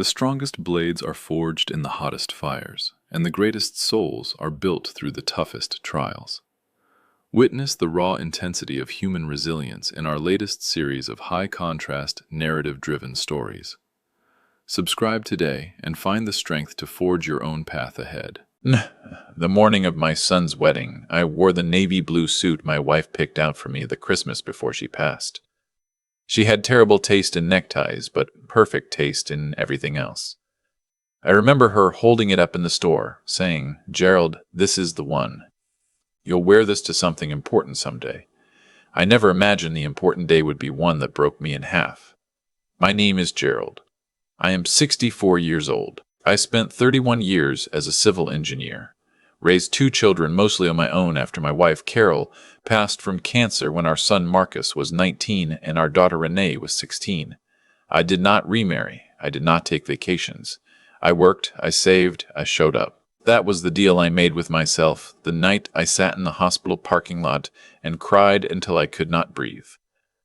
The strongest blades are forged in the hottest fires, and the greatest souls are built through the toughest trials. Witness the raw intensity of human resilience in our latest series of high-contrast, narrative-driven stories. Subscribe today and find the strength to forge your own path ahead. The morning of my son's wedding, I wore the navy blue suit my wife picked out for me the Christmas before she passed. She had terrible taste in neckties, but perfect taste in everything else. I remember her holding it up in the store, saying, "Gerald, this is the one. You'll wear this to something important someday." I never imagined the important day would be one that broke me in half. My name is Gerald. I am 64 years old. I spent 31 years as a civil engineer. Raised 2 children mostly on my own after my wife Carol passed from cancer when our son Marcus was 19 and our daughter Renee was 16. I did not remarry. I did not take vacations. I worked, I saved, I showed up. That was the deal I made with myself the night I sat in the hospital parking lot and cried until I could not breathe.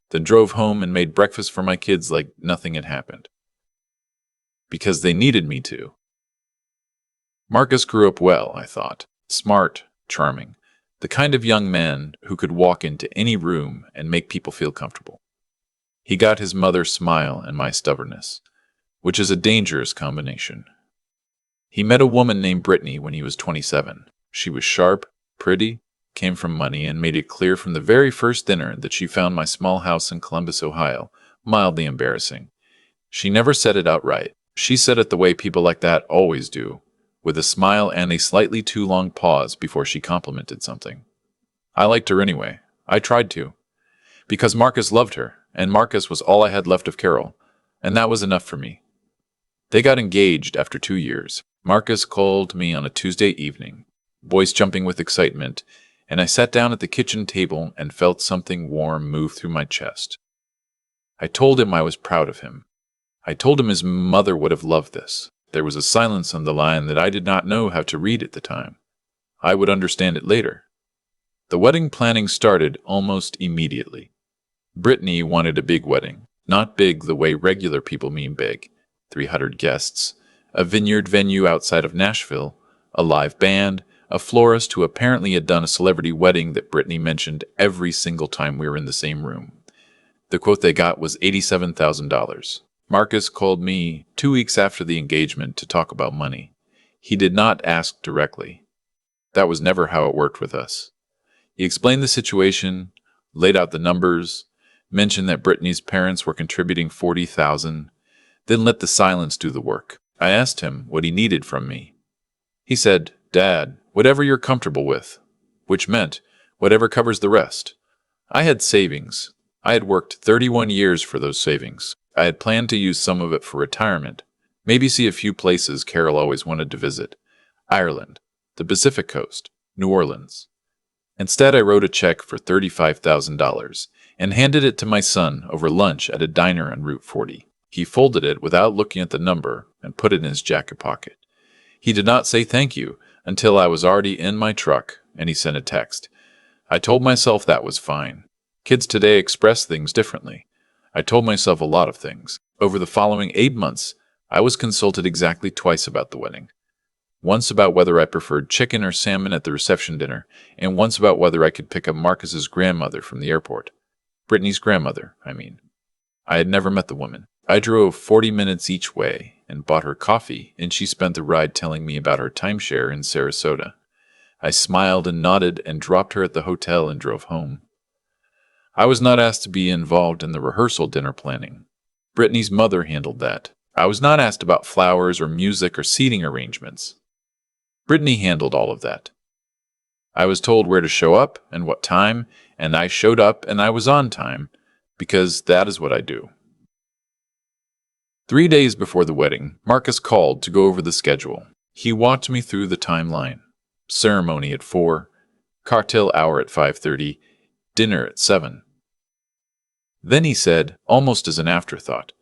Then drove home and made breakfast for my kids like nothing had happened. Because they needed me to. Marcus grew up well, I thought. Smart, charming. The kind of young man who could walk into any room and make people feel comfortable. He got his mother's smile and my stubbornness, which is a dangerous combination. He met a woman named Brittany when he was 27. She was sharp, pretty, came from money, and made it clear from the very first dinner that she found my small house in Columbus, Ohio, mildly embarrassing. She never said it outright. She said it the way people like that always do, with a smile and a slightly too long pause before she complimented something. I liked her anyway. I tried to. Because Marcus loved her, and Marcus was all I had left of Carol, and that was enough for me. They got engaged after 2 years. Marcus called me on a Tuesday evening, voice jumping with excitement, and I sat down at the kitchen table and felt something warm move through my chest. I told him I was proud of him. I told him his mother would have loved this. There was a silence on the line that I did not know how to read at the time. I would understand it later. The wedding planning started almost immediately. Brittany wanted a big wedding, not big the way regular people mean big. 300 guests, a vineyard venue outside of Nashville, a live band, a florist who apparently had done a celebrity wedding that Brittany mentioned every single time we were in the same room. The quote they got was $87,000. Marcus called me 2 weeks after the engagement to talk about money. He did not ask directly. That was never how it worked with us. He explained the situation, laid out the numbers, mentioned that Brittany's parents were contributing $40,000, then let the silence do the work. I asked him what he needed from me. He said, "Dad, whatever you're comfortable with," which meant whatever covers the rest. I had savings. I had worked 31 years for those savings. I had planned to use some of it for retirement, maybe see a few places Carol always wanted to visit. Ireland, the Pacific Coast, New Orleans. Instead, I wrote a check for $35,000 and handed it to my son over lunch at a diner on Route 40. He folded it without looking at the number and put it in his jacket pocket. He did not say thank you until I was already in my truck and he sent a text. I told myself that was fine. Kids today express things differently. I told myself a lot of things. Over the following 8 months, I was consulted exactly twice about the wedding. Once about whether I preferred chicken or salmon at the reception dinner, and once about whether I could pick up Marcus's grandmother from the airport. Brittany's grandmother, I mean. I had never met the woman. I drove 40 minutes each way and bought her coffee, and she spent the ride telling me about her timeshare in Sarasota. I smiled and nodded and dropped her at the hotel and drove home. I was not asked to be involved in the rehearsal dinner planning. Brittany's mother handled that. I was not asked about flowers or music or seating arrangements. Brittany handled all of that. I was told where to show up and what time, and I showed up and I was on time, because that is what I do. 3 days before the wedding, Marcus called to go over the schedule. He walked me through the timeline. Ceremony at 4, cocktail hour at 5:30, dinner at 7. Then he said, almost as an afterthought,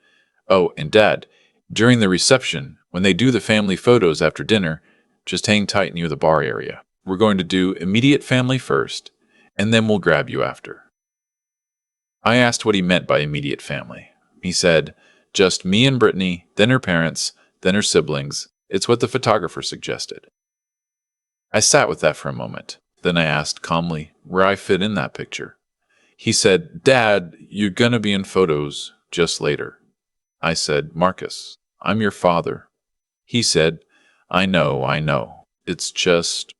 "Oh, and Dad, during the reception, when they do the family photos after dinner, just hang tight near the bar area. We're going to do immediate family first, and then we'll grab you after." I asked what he meant by immediate family. He said, "Just me and Brittany, then her parents, then her siblings. It's what the photographer suggested. I sat with that for a moment. Then I asked calmly where I fit in that picture. He said, "Dad, you're gonna be in photos just later." I said, "Marcus, I'm your father." He said, I know. It's just...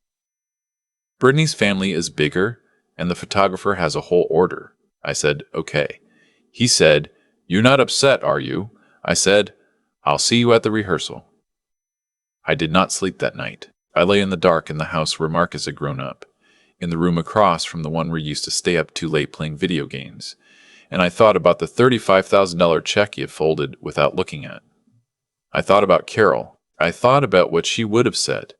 Brittany's family is bigger, and the photographer has a whole order. I said, "Okay." He said, "You're not upset, are you?" I said, "I'll see you at the rehearsal." I did not sleep that night. I lay in the dark in the house where Marcus had grown up, in the room across from the one where he used to stay up too late playing video games, and I thought about the $35,000 check he had folded without looking at. I thought about Carol. I thought about what she would have said.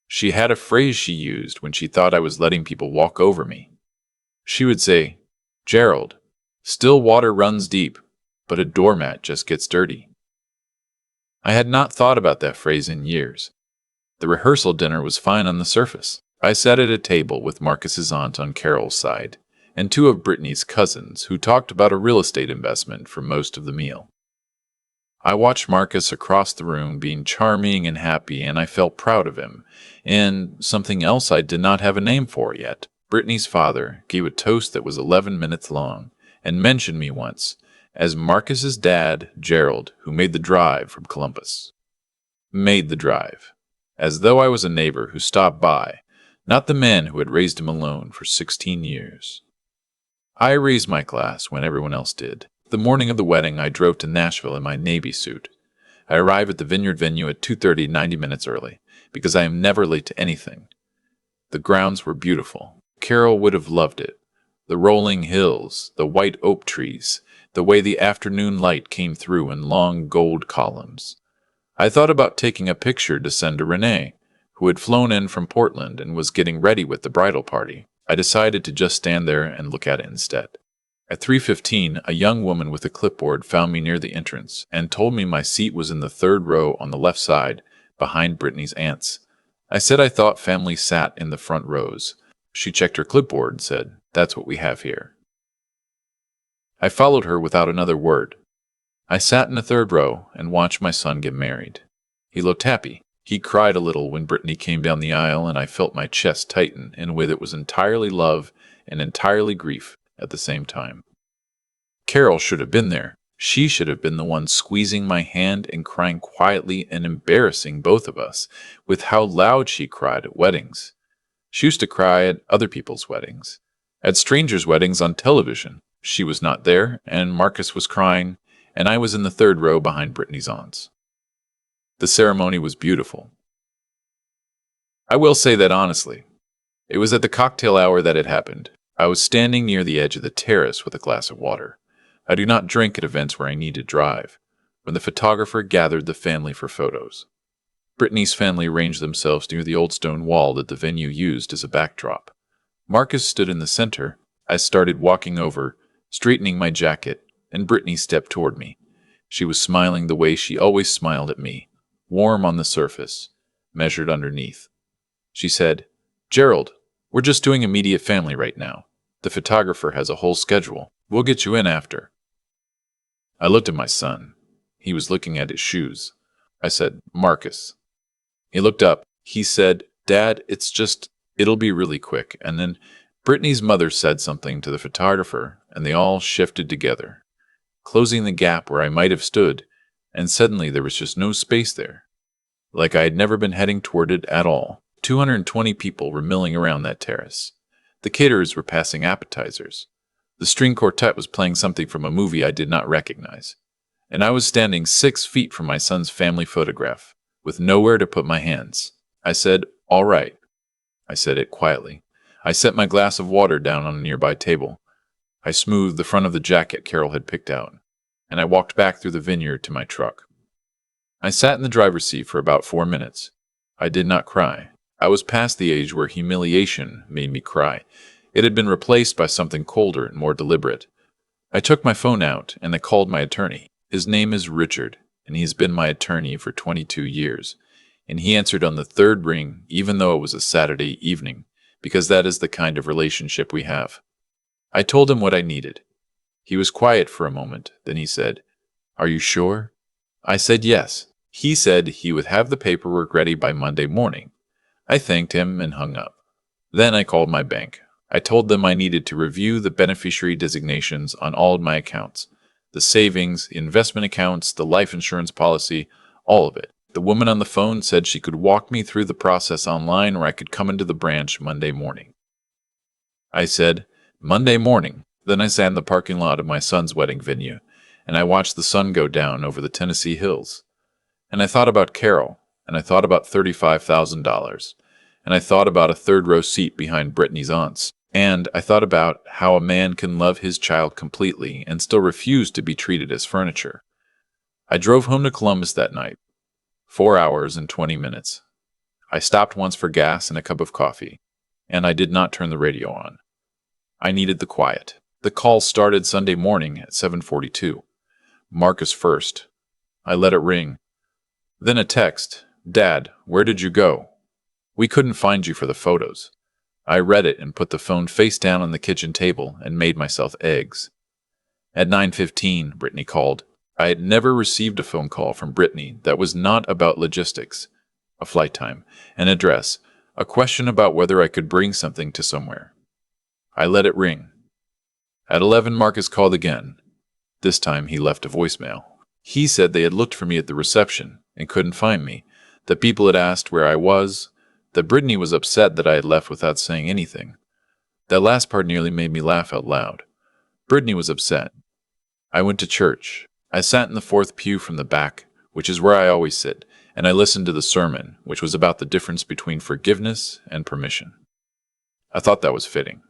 She had a phrase she used when she thought I was letting people walk over me. She would say, "Gerald, still water runs deep, but a doormat just gets dirty." I had not thought about that phrase in years. The rehearsal dinner was fine on the surface. I sat at a table with Marcus's aunt on Carol's side, and two of Brittany's cousins who talked about a real estate investment for most of the meal. I watched Marcus across the room being charming and happy, and I felt proud of him. And something else I did not have a name for yet. Brittany's father gave a toast that was 11 minutes long, and mentioned me once as Marcus's dad, Gerald, who made the drive from Columbus. Made the drive. As though I was a neighbor who stopped by, not the man who had raised him alone for 16 years. I raised my glass when everyone else did. The morning of the wedding, I drove to Nashville in my Navy suit. I arrived at the Vineyard venue at 2:30, 90 minutes early, because I am never late to anything. The grounds were beautiful. Carol would have loved it. The rolling hills, the white oak trees, the way the afternoon light came through in long gold columns. I thought about taking a picture to send to Renee, who had flown in from Portland and was getting ready with the bridal party. I decided to just stand there and look at it instead. At 3:15, a young woman with a clipboard found me near the entrance and told me my seat was in the third row on the left side, behind Brittany's aunts. I said I thought family sat in the front rows. She checked her clipboard and said, "That's what we have here." I followed her without another word. I sat in the third row and watched my son get married. He looked happy. He cried a little when Brittany came down the aisle, and I felt my chest tighten in a way that was entirely love and entirely grief at the same time. Carol should have been there. She should have been the one squeezing my hand and crying quietly and embarrassing both of us with how loud she cried at weddings. She used to cry at other people's weddings, at strangers' weddings on television. She was not there, and Marcus was crying, and I was in the third row behind Brittany's aunts. The ceremony was beautiful. I will say that honestly. It was at the cocktail hour that it happened. I was standing near the edge of the terrace with a glass of water. I do not drink at events where I need to drive, when the photographer gathered the family for photos. Brittany's family arranged themselves near the old stone wall that the venue used as a backdrop. Marcus stood in the center. I started walking over, straightening my jacket, and Brittany stepped toward me. She was smiling the way she always smiled at me, warm on the surface, measured underneath. She said, "Gerald, we're just doing immediate family right now. The photographer has a whole schedule. We'll get you in after." I looked at my son. He was looking at his shoes. I said, "Marcus." He looked up. He said, "Dad, it'll be really quick." And then Brittany's mother said something to the photographer, and they all shifted together, closing the gap where I might have stood, and suddenly there was just no space there. Like I had never been heading toward it at all. 220 people were milling around that terrace. The caterers were passing appetizers. The string quartet was playing something from a movie I did not recognize. And I was standing 6 feet from my son's family photograph, with nowhere to put my hands. I said, "All right." I said it quietly. I set my glass of water down on a nearby table. I smoothed the front of the jacket Carol had picked out, and I walked back through the vineyard to my truck. I sat in the driver's seat for about 4 minutes. I did not cry. I was past the age where humiliation made me cry. It had been replaced by something colder and more deliberate. I took my phone out, and I called my attorney. His name is Richard, and he has been my attorney for 22 years. And he answered on the third ring, even though it was a Saturday evening, because that is the kind of relationship we have. I told him what I needed. He was quiet for a moment. Then he said, "Are you sure?" I said yes. He said he would have the paperwork ready by Monday morning. I thanked him and hung up. Then I called my bank. I told them I needed to review the beneficiary designations on all of my accounts, the savings, the investment accounts, the life insurance policy, all of it. The woman on the phone said she could walk me through the process online, or I could come into the branch Monday morning. I said, Monday morning. Then I sat in the parking lot of my son's wedding venue, and I watched the sun go down over the Tennessee hills. And I thought about Carol, and I thought about $35,000, and I thought about a third-row seat behind Brittany's aunts, and I thought about how a man can love his child completely and still refuse to be treated as furniture. I drove home to Columbus that night, 4 hours and 20 minutes. I stopped once for gas and a cup of coffee, and I did not turn the radio on. I needed the quiet. The call started Sunday morning at 7:42. Marcus first. I let it ring. Then a text. Dad, where did you go? We couldn't find you for the photos. I read it and put the phone face down on the kitchen table and made myself eggs. At 9:15, Brittany called. I had never received a phone call from Brittany that was not about logistics, a flight time, an address, a question about whether I could bring something to somewhere. I let it ring. At 11, Marcus called again. This time he left a voicemail. He said they had looked for me at the reception and couldn't find me, that people had asked where I was, that Brittany was upset that I had left without saying anything. That last part nearly made me laugh out loud. Brittany was upset. I went to church. I sat in the fourth pew from the back, which is where I always sit, and I listened to the sermon, which was about the difference between forgiveness and permission. I thought that was fitting.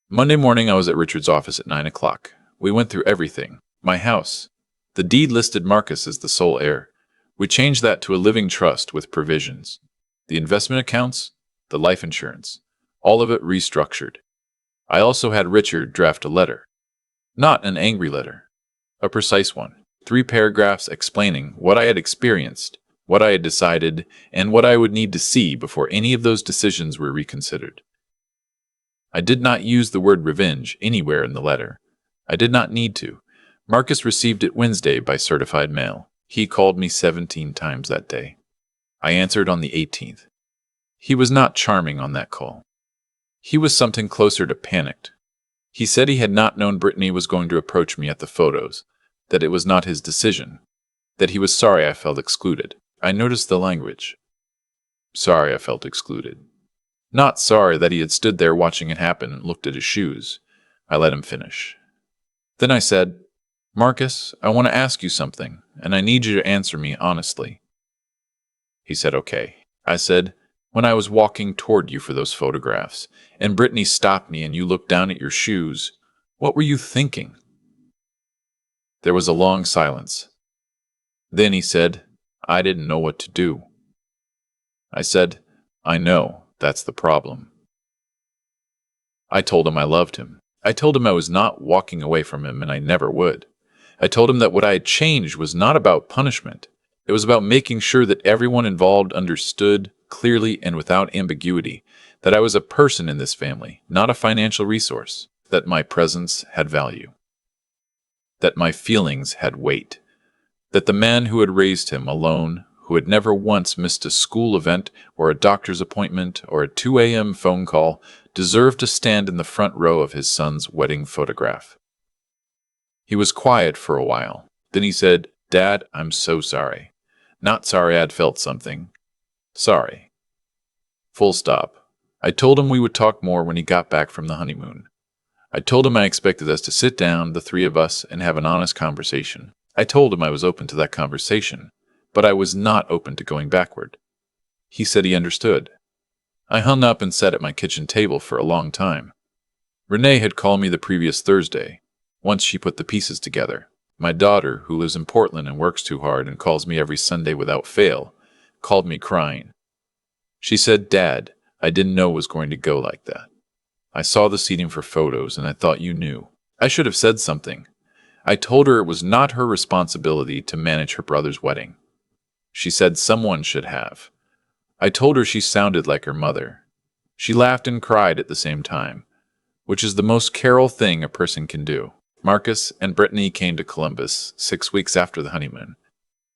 Monday morning, I was at Richard's office at 9 o'clock. We went through everything. My house. The deed listed Marcus as the sole heir. We changed that to a living trust with provisions. The investment accounts, the life insurance, all of it restructured. I also had Richard draft a letter. Not an angry letter. A precise one. 3 paragraphs explaining what I had experienced, what I had decided, and what I would need to see before any of those decisions were reconsidered. I did not use the word revenge anywhere in the letter. I did not need to. Marcus received it Wednesday by certified mail. He called me 17 times that day. I answered on the 18th. He was not charming on that call. He was something closer to panicked. He said he had not known Brittany was going to approach me at the photos, that it was not his decision, that he was sorry I felt excluded. I noticed the language. Sorry I felt excluded. Not sorry that he had stood there watching it happen and looked at his shoes. I let him finish. Then I said, Marcus, I want to ask you something, and I need you to answer me honestly. He said, okay. I said, when I was walking toward you for those photographs, and Brittany stopped me and you looked down at your shoes, what were you thinking? There was a long silence. Then he said, I didn't know what to do. I said, I know, that's the problem. I told him I loved him. I told him I was not walking away from him and I never would. I told him that what I had changed was not about punishment. It was about making sure that everyone involved understood clearly and without ambiguity that I was a person in this family, not a financial resource, that my presence had value, that my feelings had weight, that the man who had raised him alone, who had never once missed a school event or a doctor's appointment or a 2 a.m. phone call, deserved to stand in the front row of his son's wedding photograph. He was quiet for a while. Then he said, Dad, I'm so sorry. Not sorry I'd felt something. Sorry. Full stop. I told him we would talk more when he got back from the honeymoon. I told him I expected us to sit down, the 3 of us, and have an honest conversation. I told him I was open to that conversation, but I was not open to going backward. He said he understood. I hung up and sat at my kitchen table for a long time. Renee had called me the previous Thursday. Once she put the pieces together. My daughter, who lives in Portland and works too hard and calls me every Sunday without fail, called me crying. She said, Dad, I didn't know it was going to go like that. I saw the seating for photos and I thought you knew. I should have said something. I told her it was not her responsibility to manage her brother's wedding. She said someone should have. I told her she sounded like her mother. She laughed and cried at the same time, which is the most Carol thing a person can do. Marcus and Brittany came to Columbus 6 weeks after the honeymoon.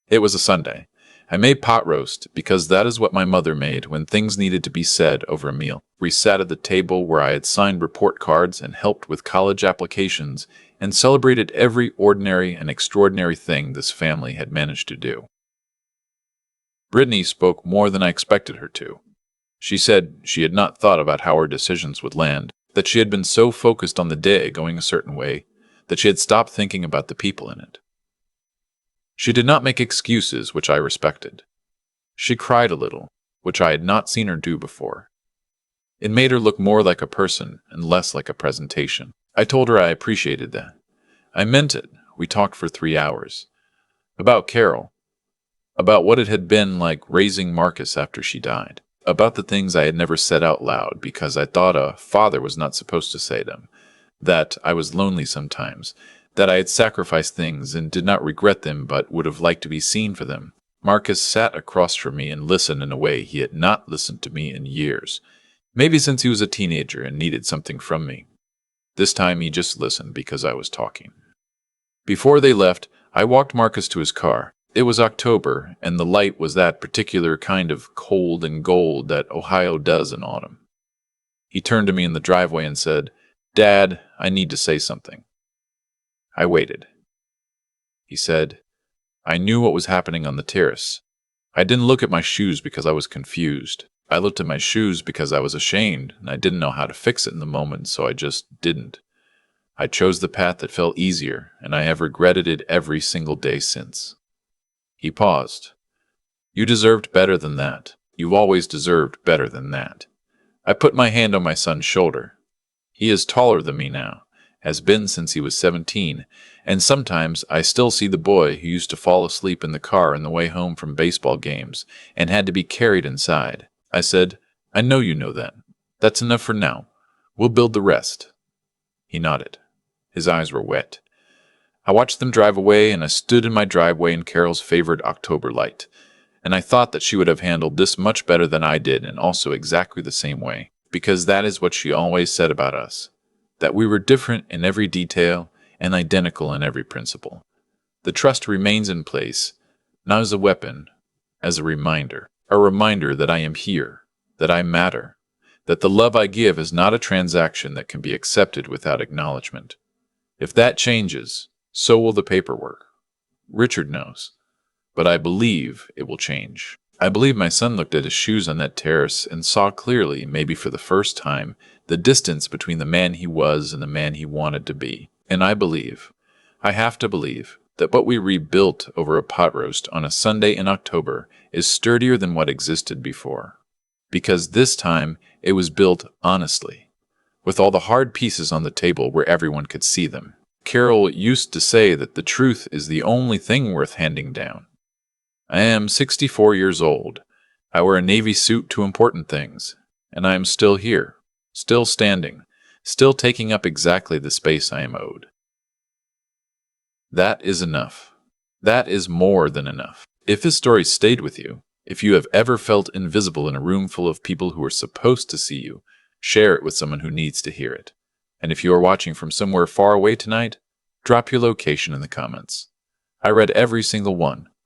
It was a Sunday. I made pot roast because that is what my mother made when things needed to be said over a meal. We sat at the table where I had signed report cards and helped with college applications and celebrated every ordinary and extraordinary thing this family had managed to do. Brittany spoke more than I expected her to. She said she had not thought about how her decisions would land, that she had been so focused on the day going a certain way that she had stopped thinking about the people in it. She did not make excuses, which I respected. She cried a little, which I had not seen her do before. It made her look more like a person and less like a presentation. I told her I appreciated that. I meant it. We talked for 3 hours. About Carol. About what it had been like raising Marcus after she died. About the things I had never said out loud because I thought a father was not supposed to say them. That I was lonely sometimes. That I had sacrificed things and did not regret them but would have liked to be seen for them. Marcus sat across from me and listened in a way he had not listened to me in years. Maybe since he was a teenager and needed something from me. This time he just listened because I was talking. Before they left, I walked Marcus to his car. It was October, and the light was that particular kind of cold and gold that Ohio does in autumn. He turned to me in the driveway and said, "Dad, I need to say something." I waited. He said, "I knew what was happening on the terrace. I didn't look at my shoes because I was confused. I looked at my shoes because I was ashamed, and I didn't know how to fix it in the moment, so I just didn't. I chose the path that felt easier, and I have regretted it every single day since." He paused. "You deserved better than that. You've always deserved better than that." I put my hand on my son's shoulder. He is taller than me now, has been since he was 17, and sometimes I still see the boy who used to fall asleep in the car on the way home from baseball games and had to be carried inside. I said, "I know you know that. That's enough for now. We'll build the rest." He nodded. His eyes were wet. I watched them drive away, and I stood in my driveway in Carol's favorite October light, and I thought that she would have handled this much better than I did, and also exactly the same way, because that is what she always said about us, that we were different in every detail and identical in every principle. The trust remains in place, not as a weapon, as a reminder that I am here, that I matter, that the love I give is not a transaction that can be accepted without acknowledgement. If that changes, so will the paperwork. Richard knows, but I believe it will change. I believe my son looked at his shoes on that terrace and saw clearly, maybe for the first time, the distance between the man he was and the man he wanted to be. And I have to believe, that what we rebuilt over a pot roast on a Sunday in October is sturdier than what existed before. Because this time it was built honestly, with all the hard pieces on the table where everyone could see them. Carol used to say that the truth is the only thing worth handing down. I am 64 years old. I wear a Navy suit to important things, and I am still here, still standing, still taking up exactly the space I am owed. That is enough. That is more than enough. If this story stayed with you, if you have ever felt invisible in a room full of people who are supposed to see you, share it with someone who needs to hear it. And if you are watching from somewhere far away tonight, drop your location in the comments. I read every single one.